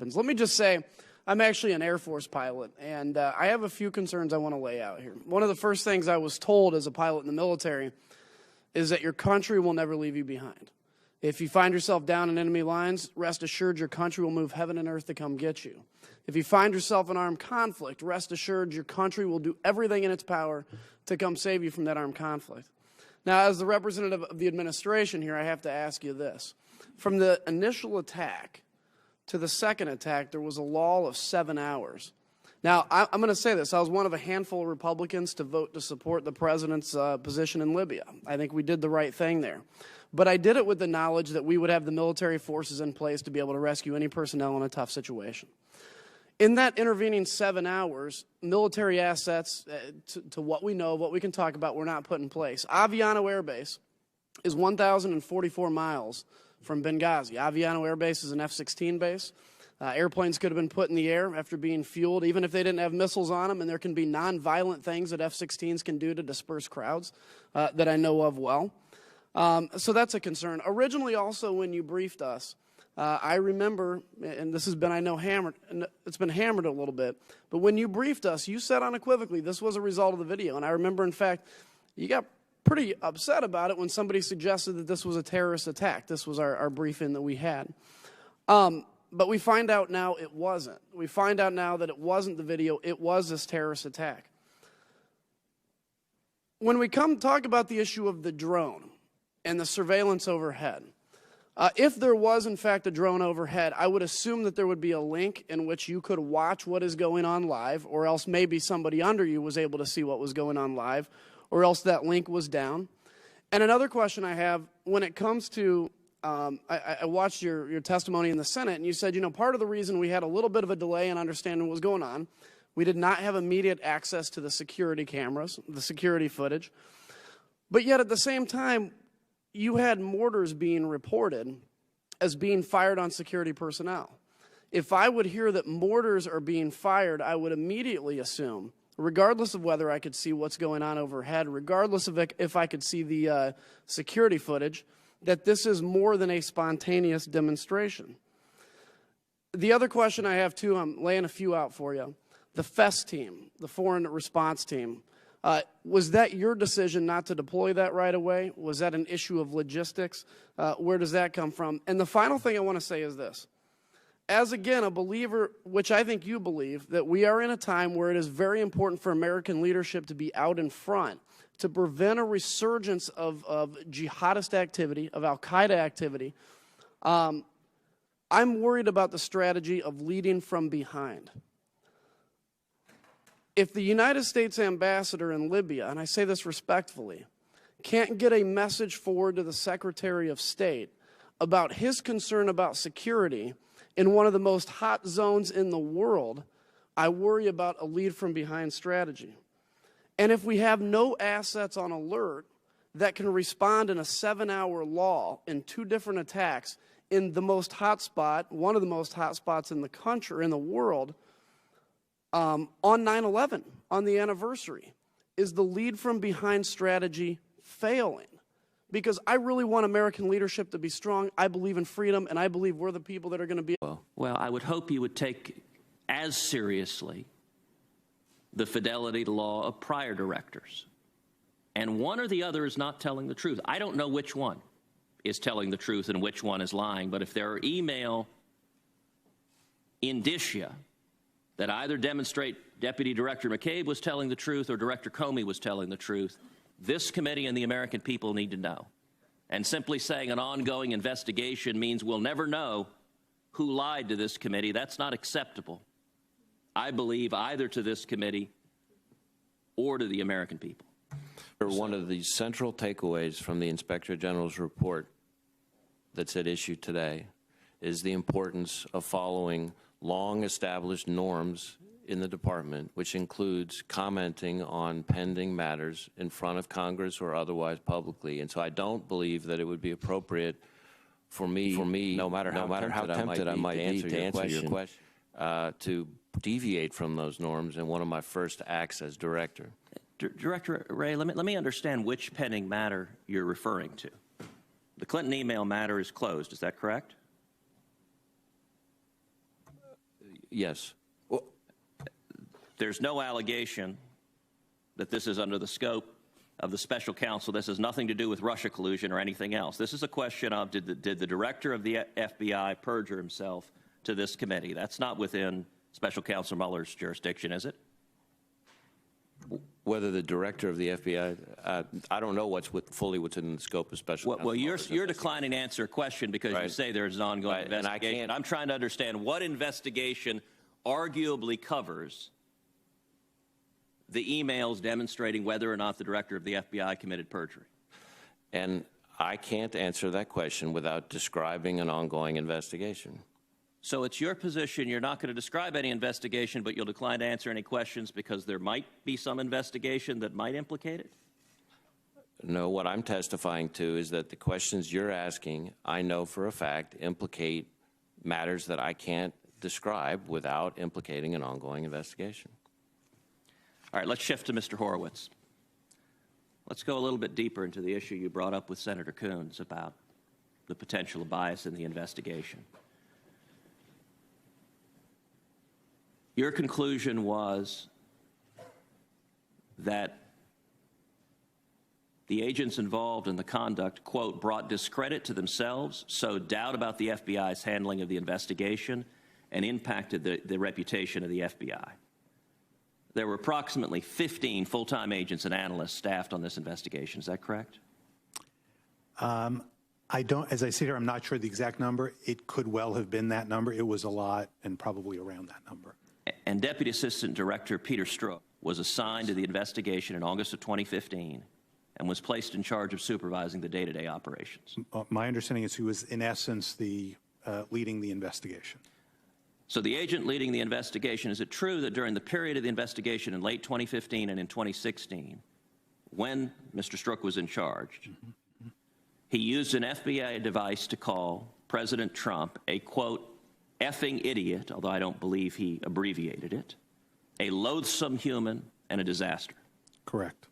happens. Let me just say, I'm actually an Air Force pilot, and I have a few concerns I want to lay out here. One of the first things I was told as a pilot in the military is that your country will never leave you behind. If you find yourself down in enemy lines, rest assured your country will move heaven and earth to come get you. If you find yourself in armed conflict, rest assured your country will do everything in its power to come save you from that armed conflict. Now, as the representative of the administration here, I have to ask you this. From the initial attack to the second attack, there was a lull of 7 hours. Now, I'm going to say this. I was one of a handful of Republicans to vote to support the president's position in Libya. I think we did the right thing there. But I did it with the knowledge that we would have the military forces in place to be able to rescue any personnel in a tough situation. In that intervening 7 hours, military assets, to what we know, what we can talk about, were not put in place. Aviano Air Base is 1,044 miles from Benghazi. Aviano Air Base is an F-16 base. Airplanes could have been put in the air after being fueled, even if they didn't have missiles on them, and there can be nonviolent things that F-16s can do to disperse crowds that I know of well. So that's a concern. Originally, also, when you briefed us, I remember, and this has been, I know, hammered, and it's been hammered a little bit, but when you briefed us, you said unequivocally this was a result of the video. And I remember, in fact, you got pretty upset about it when somebody suggested that this was a terrorist attack. This was our briefing that we had. But we find out now it wasn't. We find out now that it wasn't the video, it was this terrorist attack. When we come talk about the issue of the drone and the surveillance overhead, if there was, in fact, a drone overhead, I would assume that there would be a link in which you could watch what is going on live, or else maybe somebody under you was able to see what was going on live, or else that link was down. And another question I have, when it comes to, I watched your testimony in the Senate, and you said, you know, part of the reason we had a little bit of a delay in understanding what was going on, we did not have immediate access to the security cameras, the security footage, but yet at the same time, you had mortars being reported as being fired on security personnel. If I would hear that mortars are being fired, I would immediately assume, regardless of whether I could see what's going on overhead, regardless of if I could see the security footage, that this is more than a spontaneous demonstration. The other question I have, too, I'm laying a few out for you. The FES team, the Foreign Response Team, was that your decision not to deploy that right away? Was that an issue of logistics? Where does that come from? And the final thing I want to say is this. As, again, a believer, which I think you believe, that we are in a time where it is very important for American leadership to be out in front to prevent a resurgence of jihadist activity, of al-Qaeda activity. I'm worried about the strategy of leading from behind. If the United States ambassador in Libya, and I say this respectfully, can't get a message forward to the Secretary of State about his concern about security in one of the most hot zones in the world, I worry about a lead from behind strategy. And if we have no assets on alert that can respond in a 7-hour lull in 2 different attacks in the most hot spot, one of the most hot spots in the country, in the world, on 9/11, on the anniversary, is the lead from behind strategy failing? Because I really want American leadership to be strong. I believe in freedom, and I believe we're the people that are going to be. Well, I would hope you would take as seriously the fidelity to law of prior directors. And one or the other is not telling the truth. I don't know which one is telling the truth and which one is lying, but if there are email indicia that either demonstrate Deputy Director McCabe was telling the truth or Director Comey was telling the truth, this committee and the American people need to know. And simply saying an ongoing investigation means we'll never know who lied to this committee. That's not acceptable, I believe, either to this committee or to the American people. One of the central takeaways from the Inspector General's report that's at issue today is the importance of following long-established norms in the department, which includes commenting on pending matters in front of Congress or otherwise publicly. And so I don't believe that it would be appropriate for me, no matter how tempted I might be to answer your question, to deviate from those norms in one of my first acts as director. Director Wray, let me understand which pending matter you're referring to. The Clinton email matter is closed, is that correct? Yes. There's no allegation that this is under the scope of the special counsel. This has nothing to do with Russia collusion or anything else. This is a question of did the director of the FBI perjure himself to this committee? That's not within special counsel Mueller's jurisdiction, is it? Whether the director of the FBI, I don't know what's fully within the scope of special counsel. Well, you're declining to answer a question because you say there's an ongoing investigation. And I'm trying to understand what investigation arguably covers the emails demonstrating whether or not the director of the FBI committed perjury. And I can't answer that question without describing an ongoing investigation. So it's your position you're not going to describe any investigation, but you'll decline to answer any questions because there might be some investigation that might implicate it? No, what I'm testifying to is that the questions you're asking, I know for a fact, implicate matters that I can't describe without implicating an ongoing investigation. All right, let's shift to Mr. Horowitz. Let's go a little bit deeper into the issue you brought up with Senator Coons about the potential of bias in the investigation. Your conclusion was that the agents involved in the conduct, quote, brought discredit to themselves, sowed doubt about the FBI's handling of the investigation, and impacted the reputation of the FBI. There were approximately 15 full-time agents and analysts staffed on this investigation. Is that correct? I don't, as I sit here, I'm not sure the exact number. It could well have been that number. It was a lot and probably around that number. And Deputy Assistant Director Peter Strzok was assigned to the investigation in August of 2015 and was placed in charge of supervising the day-to-day operations. My understanding is he was, in essence, leading the investigation. So the agent leading the investigation, is it true that during the period of the investigation in late 2015 and in 2016, when Mr. Strzok was in charge, he used an FBI device to call President Trump a, quote, effing idiot, although I don't believe he abbreviated it, a loathsome human, and a disaster? Correct.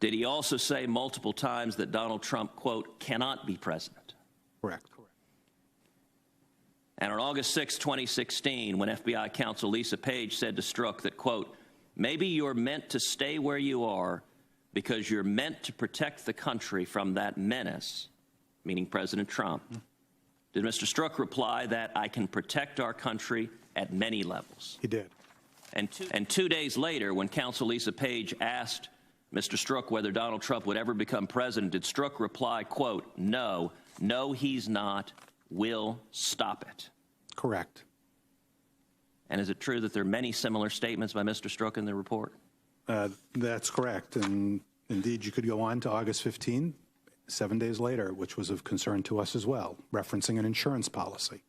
Did he also say multiple times that Donald Trump, quote, cannot be president? Correct. And on August 6, 2016, when FBI counsel Lisa Page said to Strzok that, quote, maybe you're meant to stay where you are because you're meant to protect the country from that menace, meaning President Trump, did Mr. Strzok reply that I can protect our country at many levels? He did. And 2 days later, when counsel Lisa Page asked Mr. Strzok whether Donald Trump would ever become president, did Strzok reply, quote, no, he's not, will stop it? Correct. And is it true that there are many similar statements by Mr. Strzok in the report? That's correct. And indeed, you could go on to August 15, 7 days later, which was of concern to us as well, referencing an insurance policy.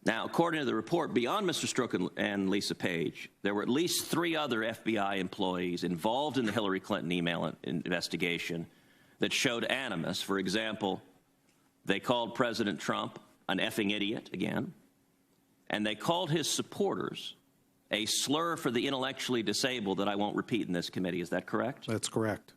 Now, according to the report, beyond Mr. Strzok and Lisa Page, there were at least 3 other FBI employees involved in the Hillary Clinton email investigation that showed animus. For example, they called President Trump an effing idiot, again, and they called his supporters a slur for the intellectually disabled that I won't repeat in this committee. Is that correct? That's correct.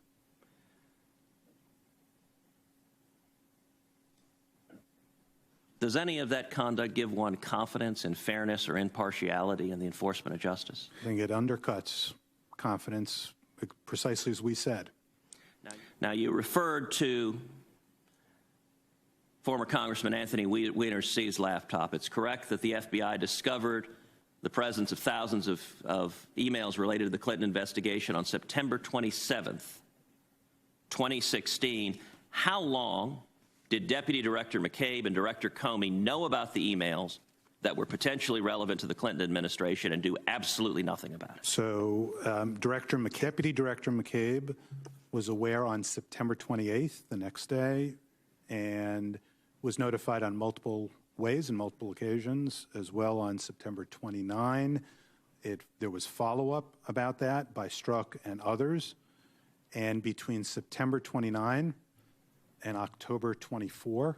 Does any of that conduct give one confidence in fairness or impartiality in the enforcement of justice? I think it undercuts confidence, precisely as we said. Now, you referred to former Congressman Anthony Weiner's seized laptop. It's correct that the FBI discovered the presence of thousands of emails related to the Clinton investigation on September 27th, 2016. How long did Deputy Director McCabe and Director Comey know about the emails that were potentially relevant to the Clinton administration and do absolutely nothing about it? So Deputy Director McCabe was aware on September 28th, the next day, and was notified on multiple ways and multiple occasions, as well on September 29. There was follow-up about that by Strzok and others. And between September 29 and October 24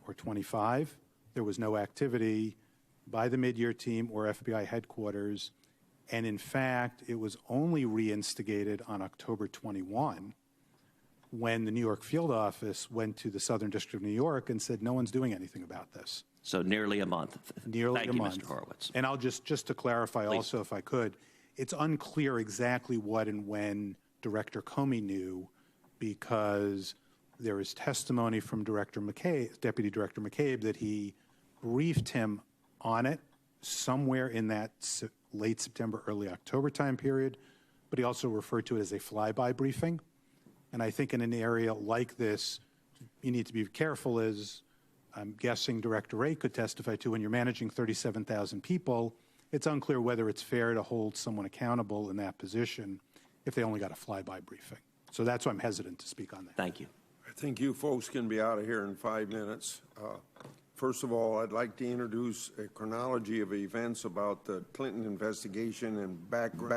or 25, there was no activity by the mid-year team or FBI headquarters. And in fact, it was only reinstigated on October 21 when the New York field office went to the Southern District of New York and said, no one's doing anything about this. So nearly a month. Nearly Thank a you, month. Mr. Horowitz. And I'll just to clarify Please. also, if I could, it's unclear exactly what and when Director Comey knew, because there is testimony from Director McCabe, Deputy Director McCabe, that he briefed him on it somewhere in that late September, early October time period, but he also referred to it as a flyby briefing. And I think in an area like this, you need to be careful, as I'm guessing Director Wray could testify to. When you're managing 37,000 people, it's unclear whether it's fair to hold someone accountable in that position if they only got a flyby briefing. So that's why I'm hesitant to speak on that. Thank you. I think you folks can be out of here in 5 minutes. First of all, I'd like to introduce a chronology of events about the Clinton investigation and background.